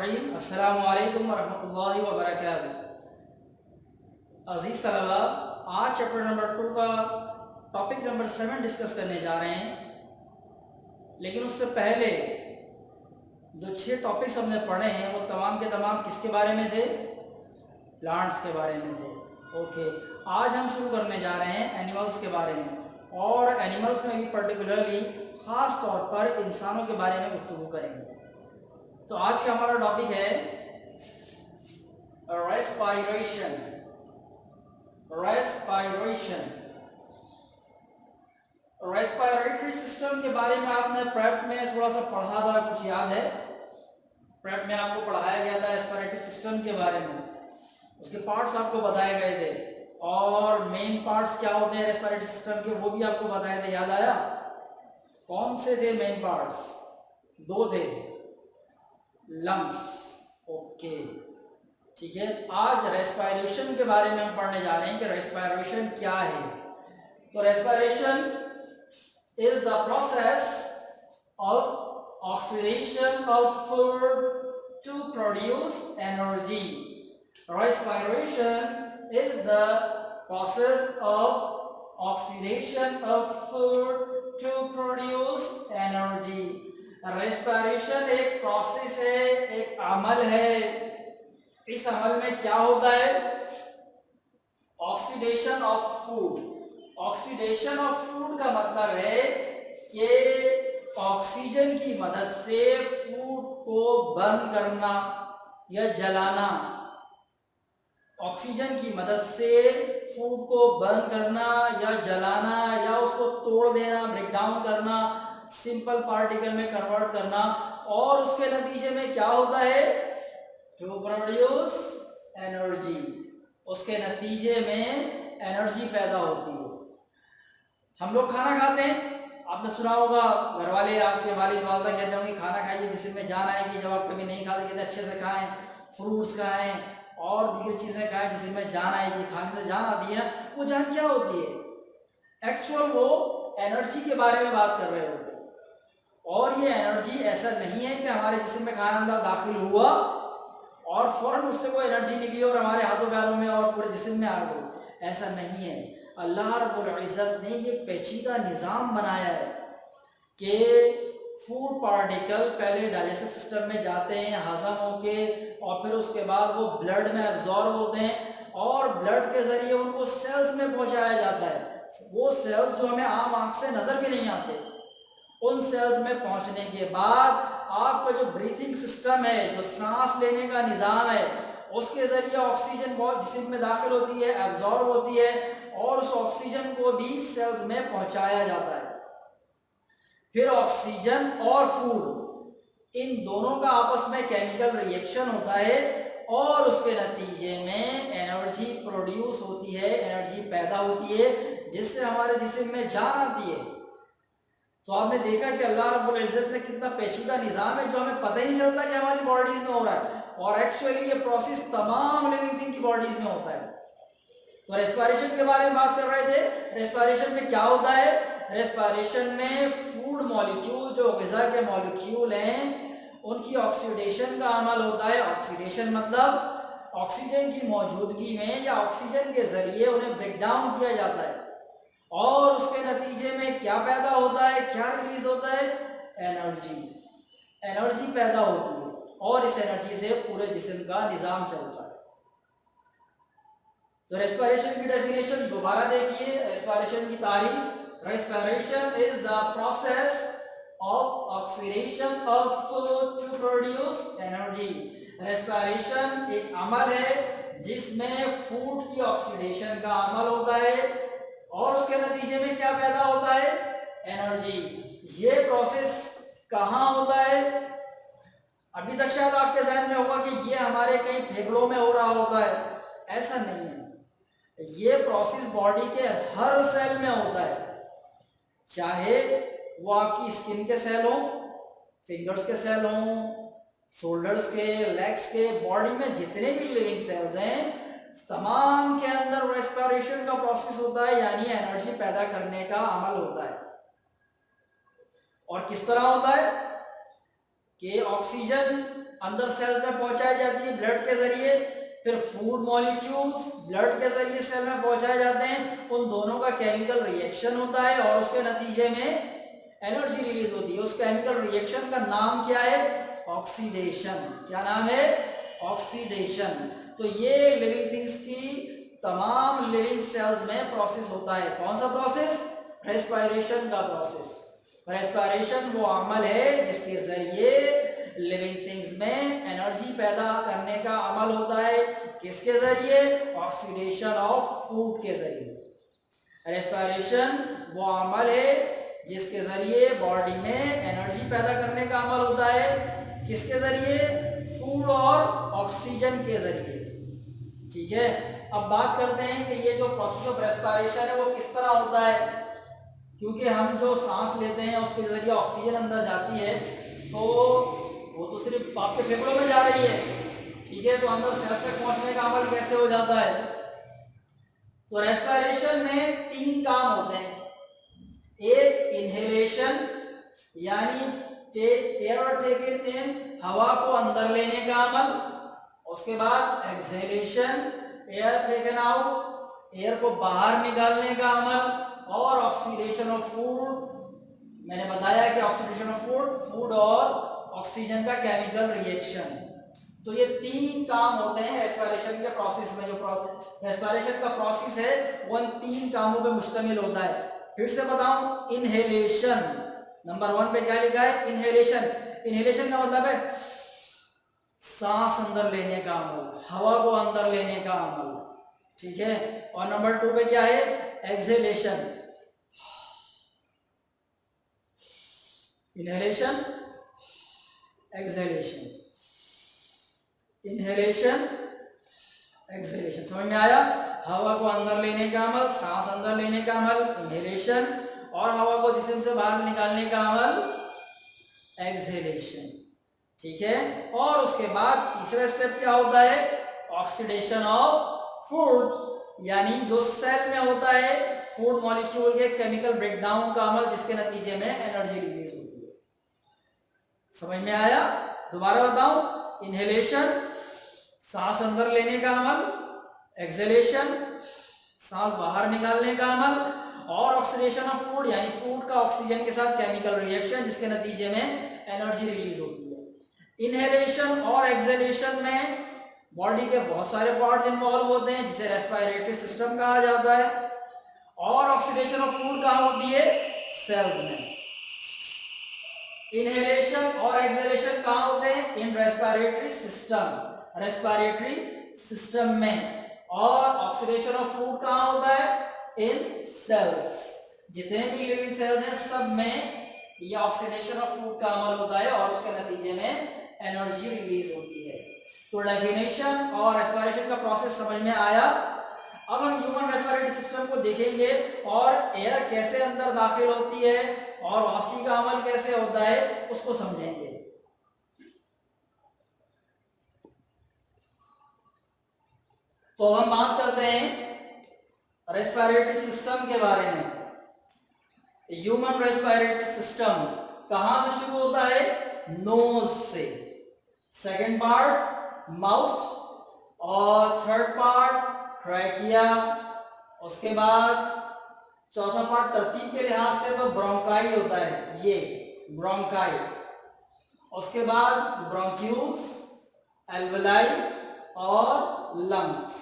रहीम। अस्सलामु अलैकुम वरहमतुल्लाहि वबरकातुहू। अजीज़ तलबा, आज चैप्टर नंबर 2 का टॉपिक नंबर 7 डिस्कस करने जा रहे हैं। लेकिन उससे पहले जो 6 टॉपिक्स हमने पढ़े हैं वो तमाम के तमाम किसके बारे में थे? प्लांट्स के बारे में थे। ओके, आज हम शुरू करने जा रहे हैं एनिमल्स के बारे में, और एनिमल्स में भी पर्टिकुलरली ख़ास तौर पर इंसानों के बारे में गुफ्तगू करेंगे। तो आज का हमारा टॉपिक है रेस्पायरेशन। रेस्पायरेटरी सिस्टम के बारे में आपने प्रेप में थोड़ा सा पढ़ा था, कुछ याद है? प्रेप में आपको पढ़ाया गया था रेस्पायरेटरी सिस्टम के बारे में, उसके पार्ट्स आपको बताए गए थे, और मेन पार्ट्स क्या होते हैं रेस्पायरेटरी सिस्टम के वो भी आपको बताए थे। याद आया? कौन से थे मेन पार्ट्स? 2 थे, लंग्स। ओके, ठीक है। आज रेस्पायरेशन के बारे में हम पढ़ने जा रहे हैं कि रेस्पायरेशन क्या है। तो respiration is the process of oxidation of food to produce energy. Respiration is the process of oxidation of food to produce energy. Respiration एक प्रोसेस है, एक अमल है। इस अमल में क्या होता है? Oxidation of food. Oxidation of food का मतलब है कि ऑक्सीजन की मदद से फूड को बर्न करना या जलाना। ऑक्सीजन की मदद से फूड को बर्न करना या जलाना या उसको तोड़ देना, ब्रेक डाउन करना, सिंपल पार्टिकल में कन्वर्ट करना, और उसके नतीजे में क्या होता है? To produce energy. उसके नतीजे में एनर्जी पैदा होती है। हम लोग खाना खाते हैं, आपने सुना होगा, घर वाले आपके वालिद वालिदा कहते होंगे खाना खाइए जिसमें जान आएगी। जब आप कभी नहीं खाते कहते अच्छे से खाएं, फ्रूट्स खाएं और दीगर चीज़ें खाएं जिसमें जान आएगी। खाने से जान आती है। वो जान क्या होती है? एक्चुअल वो एनर्जी के बारे में बात कर रहे होते हैं। और ये एनर्जी ऐसा नहीं है कि हमारे जिस्म में खाना अंदर दाखिल हुआ और फौरन उससे कोई एनर्जी निकली और हमारे हाथों पैरों में और पूरे जिस्म में आ गई। ऐसा नहीं है। अल्लाह रब्बुल इज़्ज़त ने ये पेचीदा निज़ाम बनाया है कि फूड पार्टिकल पहले डाइजेस्टिव सिस्टम में जाते हैं, हजम होके, और फिर उसके बाद वो ब्लड में एब्जॉर्ब होते हैं और ब्लड के ज़रिए उनको सेल्स में पहुंचाया जाता है। वो सेल्स जो हमें आम आँख से नज़र भी नहीं आते, उन सेल्स में पहुंचने के बाद आपका जो ब्रीथिंग सिस्टम है, जो सांस लेने का निज़ाम है, उसके ज़रिए ऑक्सीजन बहुत जिस्म में दाखिल होती है, एब्जॉर्ब होती है, और उस ऑक्सीजन को भी सेल्स में पहुंचाया जाता है। फिर ऑक्सीजन और फूड, इन दोनों का आपस में केमिकल रिएक्शन होता है और उसके नतीजे में एनर्जी प्रोड्यूस होती है, एनर्जी पैदा होती है, जिससे हमारे जिस्म में जान आती है। तो आपने देखा कि अल्लाह रब्बुल इज़्ज़त ने कितना पेचीदा निज़ाम है जो हमें पता ही नहीं चलता कि हमारी बॉडीज में हो रहा है, और एक्चुअली ये प्रोसेस तमाम लिविंग थिंग की बॉडीज में होता है। तो रेस्पायरेशन के बारे में बात कर रहे थे। रेस्पायरेशन में क्या होता है? रेस्पायरेशन में फूड मॉलिक्यूल, जो ग़िज़ा के मॉलिक्यूल हैं, उनकी ऑक्सीडेशन का अमल होता है। ऑक्सीडेशन मतलब ऑक्सीजन की मौजूदगी में या ऑक्सीजन के ज़रिए उन्हें ब्रेक डाउन किया जाता है, और उसके नतीजे में क्या पैदा होता है, क्या रिलीज होता है? एनर्जी। एनर्जी पैदा होती है, और इस एनर्जी से पूरे जिस्म का निज़ाम चलता है। तो रेस्पायरेशन की डेफिनेशन दोबारा देखिए, रेस्पायरेशन की तारीफ। Respiration is the process of oxidation of food to produce energy. Respiration एक अमल है जिसमें फूड की ऑक्सीडेशन का अमल होता है, और उसके नतीजे में क्या पैदा होता है? एनर्जी। ये प्रोसेस कहाँ होता है? अभी तक शायद आपके ज़हन में होगा कि ये हमारे कहीं फेफड़ों में हो रहा होता है। ऐसा नहीं है। ये प्रोसेस बॉडी के हर सेल में होता है, चाहे वो आपकी स्किन के सेल हों, फिंगर्स के सेल हों, शोल्डर्स के, लेग्स के, बॉडी में जितने भी लिविंग सेल्स हैं तमाम के अंदर रेस्पिरेशन का प्रोसेस होता है, यानी एनर्जी पैदा करने का अमल होता है। और किस तरह होता है कि ऑक्सीजन अंदर सेल्स में पहुंचाई जाती है ब्लड के जरिए, फिर फूड मॉलिक्यूल्स ब्लड के जरिए सेल में पहुंचाए जाते हैं, उन दोनों का केमिकल रिएक्शन होता है और उसके नतीजे में एनर्जी रिलीज होती है। उस केमिकल रिएक्शन का नाम क्या है? ऑक्सीडेशन। क्या नाम है? ऑक्सीडेशन। तो ये लिविंग थिंग्स की तमाम लिविंग सेल्स में प्रोसेस होता है। कौन सा प्रोसेस? रेस्पिरेशन का प्रोसेस। रेस्पिरेशन वो अमल है जिसके जरिए लिविंग थिंग्स में एनर्जी पैदा करने का अमल होता है। किसके जरिए? ऑक्सीडेशन ऑफ फूड के जरिए। रेस्पिरेशन वो अमल है जिसके जरिए बॉडी में एनर्जी पैदा करने का अमल होता है। किसके जरिए? फूड और ऑक्सीजन के जरिए। ठीक है, अब बात करते हैं कि ये जो प्रोसेस ऑफ रेस्पिरेशन है वो किस तरह होता है। क्योंकि हम जो सांस लेते हैं उसके जरिए ऑक्सीजन अंदर जाती है, तो वो तो सिर्फ आपके फेफड़ों में जा रही है। ठीक है, तो अंदर सेल से पहुंचने का अमल कैसे हो जाता है? तो रेस्पिरेशन में 3 काम होते हैं। एक इनहेलेशन, यानी एयर टेकन इन, हवा को अंदर लेने का अमल। उसके बाद exhalation, air taken out, air को बाहर निकालने का अमल। और ऑक्सीडेशन ऑफ फूड, मैंने बताया कि ऑक्सीडेशन ऑफ फूड और ऑक्सीजन का केमिकल रिएक्शन। तो ये 3 काम होते हैं रेस्पिरेशन के प्रोसेस में। जो रेस्पिरेशन का प्रोसेस है वो इन 3 कामों पे मुश्तमिल होता है। फिर से बताऊं, इनहेलेशन नंबर 1 पे क्या लिखा है? इनहेलेशन। इनहेलेशन का मतलब है सांस अंदर लेने का अमल, हवा को अंदर लेने का अमल। ठीक है, और नंबर 2 पे क्या है? Exhalation. Inhalation, exhalation, inhalation, exhalation. समझ में आया? हवा को अंदर लेने का अमल, सांस अंदर लेने का अमल इनहेलेशन, और हवा को जिस्म से बाहर निकालने का अमल एक्सहेलेशन। ठीक है, और उसके बाद तीसरा स्टेप क्या होता है? ऑक्सीडेशन ऑफ फूड, यानी जो सेल में होता है फूड मॉलिक्यूल के केमिकल ब्रेकडाउन का अमल, जिसके नतीजे में एनर्जी रिलीज होती है। समझ में आया? दोबारा बताऊं, इनहेलेशन सांस अंदर लेने का अमल, एक्सहेलेशन सांस बाहर निकालने का अमल, और ऑक्सीडेशन ऑफ फूड यानी फूड का ऑक्सीजन के साथ केमिकल रिएक्शन, जिसके नतीजे में एनर्जी रिलीज होती है। इनहेलेशन और एक्सहेलेशन में बॉडी के बहुत सारे पार्ट्स इन्वॉल्व होते हैं, जिसे रेस्पिरेटरी सिस्टम कहा जाता है। और ऑक्सीडेशन ऑफ फूड कहाँ होती है? सेल्स में। इनहेलेशन और एक्सहेलेशन कहाँ होते हैं? इन रेस्पिरेटरी सिस्टम, रेस्पिरेटरी सिस्टम में। और ऑक्सीडेशन ऑफ फूड कहाँ होता है? इन सेल्स। जितने भी लिविंग सेल्स हैं सब में ये ऑक्सीडेशन ऑफ फूड का अमल होता है और उसके नतीजे में एनर्जी रिलीज होती है। तो डेफिनेशन और रेस्पिरेशन का प्रोसेस समझ में आया। अब हम ह्यूमन रेस्पिरेटरी सिस्टम को देखेंगे और एयर कैसे अंदर दाखिल होती है और वापसी का अमल कैसे होता है उसको समझेंगे। तो हम बात करते हैं रेस्पिरेटरी सिस्टम के बारे में। ह्यूमन रेस्पिरेटरी सिस्टम कहां से शुरू होता है? नोज से, सेकेंड पार्ट माउथ, और थर्ड पार्ट ट्रैकिया, उसके बाद चौथा पार्ट तरतीब के लिहाज से तो ब्रोंकाई होता है, ये ब्रोंकाई, उसके बाद ब्रोंक्यूल्स, एल्वेलाई और लंग्स,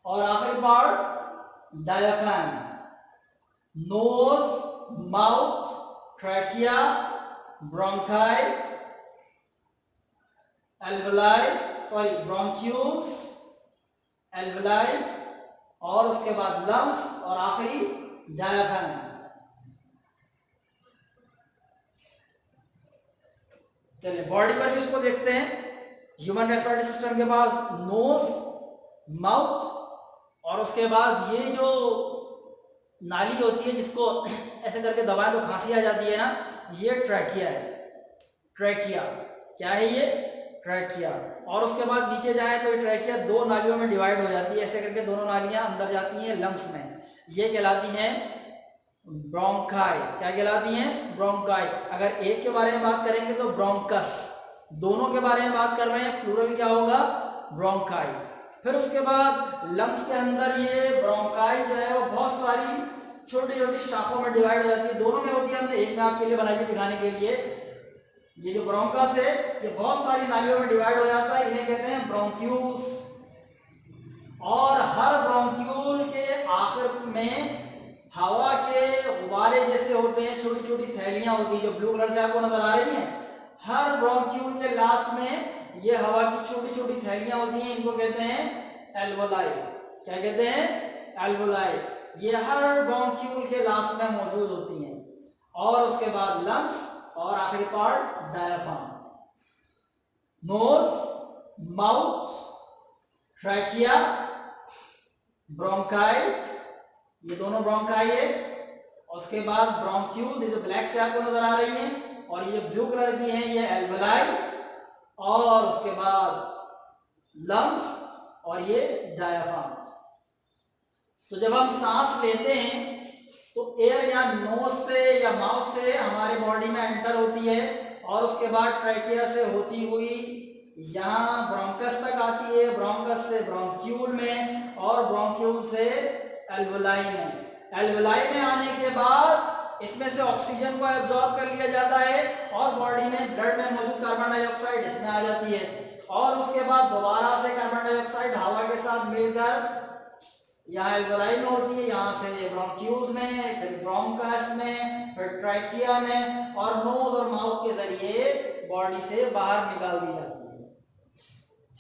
और आखिरी part diaphragm. Nose, mouth, trachea, bronchi, bronchioles, alveoli, और उसके बाद लंग्स, और आखिरी डायफ्राम। चलिए बॉडी पर इसको देखते हैं। ह्यूमन रेस्पिरेटरी सिस्टम के पास नोज, माउथ, और उसके बाद ये जो नाली होती है जिसको ऐसे करके दबाएं तो खांसी आ जाती है ना, ये ट्रैकिया है। ट्रैकिया क्या है? ये ट्रैकिया। और उसके बाद नीचे जाएं तो ये ट्रैकिया 2 नालियों में डिवाइड हो जाती है, ऐसे करके दोनों नालियां अंदर जाती हैं लंग्स में। ये कहलाती हैं ब्रोंकाई। क्या कहलाती हैं? ब्रोंकाई। अगर एक के बारे में बात करेंगे तो ब्रोंकस, दोनों के बारे में बात कर रहे हैं, प्लूरल क्या होगा, ब्रोंकाई। फिर उसके बाद लंग्स के अंदर ये ब्रोंकाई जो है वो बहुत सारी छोटी छोटी शाखों में डिवाइड हो जाती है। दोनों में होती है, हमने एक में आपके लिए बना के दिखाने के लिए। ये जो ब्रोंकस है ये बहुत सारी नालियों में डिवाइड हो जाता है, इन्हें कहते हैं ब्रोंक्यूल्स। और हर ब्रोंक्यूल के आखिर में हवा के गुब्बारे जैसे होते हैं, छोटी छोटी थैलियां होती हैं जो ब्लू कलर से आपको नजर आ रही हैं। हर ब्रोंक्यूल के लास्ट में ये हवा की छोटी छोटी थैलियां होती हैं, इनको कहते हैं एल्वोलाई। क्या कहते हैं, एल्वोलाई। ये हर ब्रोंक्यूल के लास्ट में मौजूद होती हैं। और उसके बाद लंग्स और आखिरी part diaphragm. Nose, mouth, trachea, bronchi, ये दोनों ब्रोंकाई है। उसके बाद ब्रोंक्यूल्स, ये जो ब्लैक से आपको नजर आ रही हैं, और ये ब्लू कलर की हैं, ये एल्वोलाई। और उसके बाद लंग्स और ये डायफ्राम। तो जब हम सांस लेते हैं तो एयर या नोज से या माउथ से हमारे बॉडी में एंटर होती है, और उसके बाद ट्रैकिया से होती हुई यहाँ ब्रोंकस तक आती है, ब्रोंकस से ब्रोंक्यूल में, और ब्रोंक्यूल से एल्वोलाई में। एल्वोलाई में आने के बाद इसमें से ऑक्सीजन को एब्जॉर्ब कर लिया जाता है, और बॉडी में ब्लड में मौजूद कार्बन डाइऑक्साइड इसमें आ जाती है। और उसके बाद दोबारा से कार्बन डाइऑक्साइड हवा के साथ मिलकर यहाँ एल्वोलाई में होती है, यहाँ से ब्रोंक्यूल्स में, फिर ब्रोंकस में, फिर ट्रैकिया में, और नोज और माउथ के जरिए बॉडी से बाहर निकाल दी जाती है।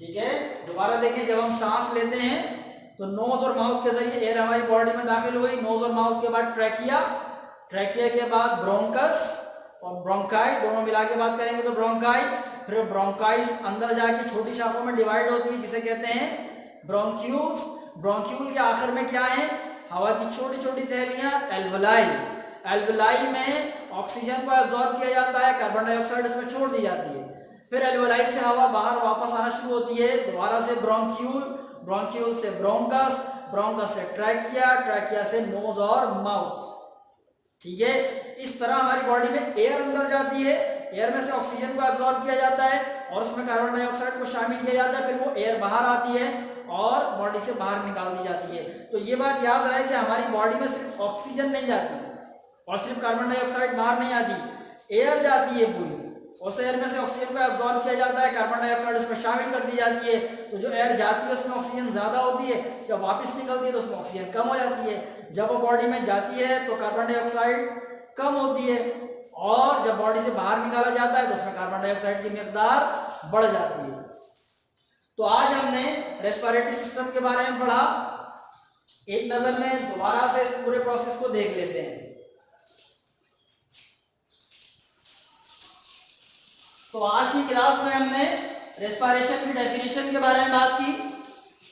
ठीक है, दोबारा देखें, जब हम सांस लेते हैं तो नोज और माउथ के जरिए एयर हमारी बॉडी में दाखिल हुई। नोज और माउथ के बाद ट्रैकिया, ट्रैकिया के बाद ब्रोंकस और ब्रोंकाई, दोनों मिला के बात करेंगे तो ब्रोंकाई। फिर ब्रोंकाई अंदर जाके छोटी शाखाओं में डिवाइड होती है, जिसे कहते हैं ब्रोंक्यूल्स। ब्रोंक्यूल के आखिर में क्या है, हवा की छोटी छोटी थैलियां, एल्वोलाई। एल्वोलाई में ऑक्सीजन को एब्जॉर्ब किया जाता है, कार्बन डाइऑक्साइड इसमें छोड़ दी जाती है। फिर एल्वोलाई से हवा बाहर वापस आना शुरू होती है, दोबारा से ब्रोंक्यूल, ब्रोंक्यूल से ब्रोंकस, ब्रोंकस से ट्रैकिया, ट्रैकिया से नोज और माउथ। ठीक है, इस तरह हमारी बॉडी में एयर अंदर जाती है, एयर में से ऑक्सीजन को एब्जॉर्ब किया जाता है, और उसमें कार्बन डाइऑक्साइड को शामिल किया जाता है। फिर वो एयर बाहर आती है और बॉडी से बाहर निकाल दी जाती है। तो ये बात याद रहे कि हमारी बॉडी में सिर्फ ऑक्सीजन नहीं जाती और सिर्फ कार्बन डाइऑक्साइड बाहर नहीं आती, एयर जाती है पूरी। उस एयर में से ऑक्सीजन को एब्जॉर्ब किया जाता है, कार्बन डाइऑक्साइड उसमें शामिल कर दी जाती है। तो जो एयर जाती है उसमें ऑक्सीजन ज्यादा होती है, जब वापस निकलती है तो उसमें ऑक्सीजन कम हो जाती है। जब वो बॉडी में जाती है तो कार्बन डाइऑक्साइड कम होती है, और जब बॉडी से बाहर निकाला जाता है तो उसमें कार्बन डाइऑक्साइड की मिकदार बढ़ जाती है। तो आज हमने रेस्पिरेटरी सिस्टम के बारे में पढ़ा। एक नजर में दोबारा से इस पूरे प्रोसेस को देख लेते हैं। तो आज की क्लास में हमने रेस्पिरेशन की डेफिनेशन के बारे में बात की।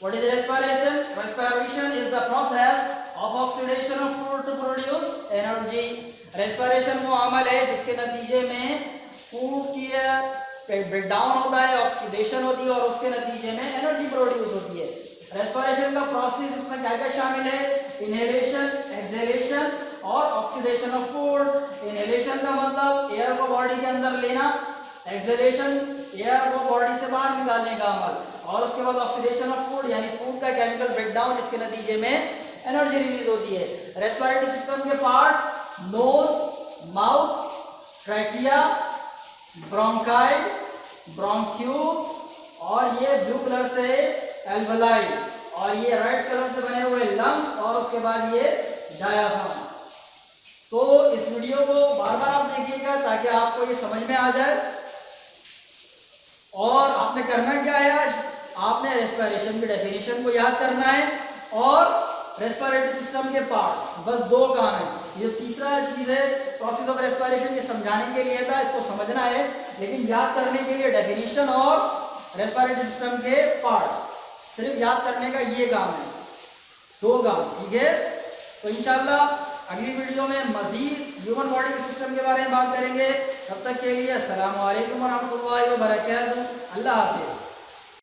What is respiration? Respiration is the process of oxidation of food to produce energy. Respiration वो अमल है जिसके नतीजे में फूड की ब्रेकडाउन होता है, ऑक्सीडेशन होती है, और उसके नतीजे में एनर्जी प्रोड्यूस होती है। रेस्पिरेशन का प्रोसेस इसमें क्या क्या शामिल है? इनहेलेशन, एक्सहेलेशन और ऑक्सीडेशन ऑफ फूड। इनहेलेशन का मतलब एयर को बॉडी के अंदर लेना, एक्सहेलेशन एयर को बॉडी से बाहर निकालने का अमल, और उसके बाद ऑक्सीडेशन ऑफ फूड यानी फूड का केमिकल ब्रेकडाउन, जिसके नतीजे में एनर्जी रिलीज होती है। रेस्पिरेटरी सिस्टम के parts nose, mouth, trachea, bronchi, bronchioles, और ये ब्लू कलर से एल्वोलाई, और ये रेड कलर से बने हुए लंग्स, और उसके बाद ये डायाफ्राम। तो इस वीडियो को बार बार आप देखिएगा ताकि आपको ये समझ में आ जाए। और आपने करना क्या है, आज आपने रेस्पिरेशन की डेफिनेशन को याद करना है और रेस्पिरेटरी सिस्टम के पार्ट्स, बस दो काम है। ये तीसरा चीज है प्रोसेस ऑफ रेस्पिरेशन, ये समझाने के लिए था, इसको समझना है, लेकिन याद करने के लिए डेफिनेशन और रेस्पिरेटरी सिस्टम के पार्ट्स, सिर्फ याद करने का ये काम है, दो काम। ठीक है, तो इंशाल्लाह अगली वीडियो में मजीद ह्यूमन बॉडी के सिस्टम के बारे में बात करेंगे। तब तक के लिए अस्सलाम वालेकुम व रहमतुल्लाहि व बरकातहू। अल्लाह हाफिज़।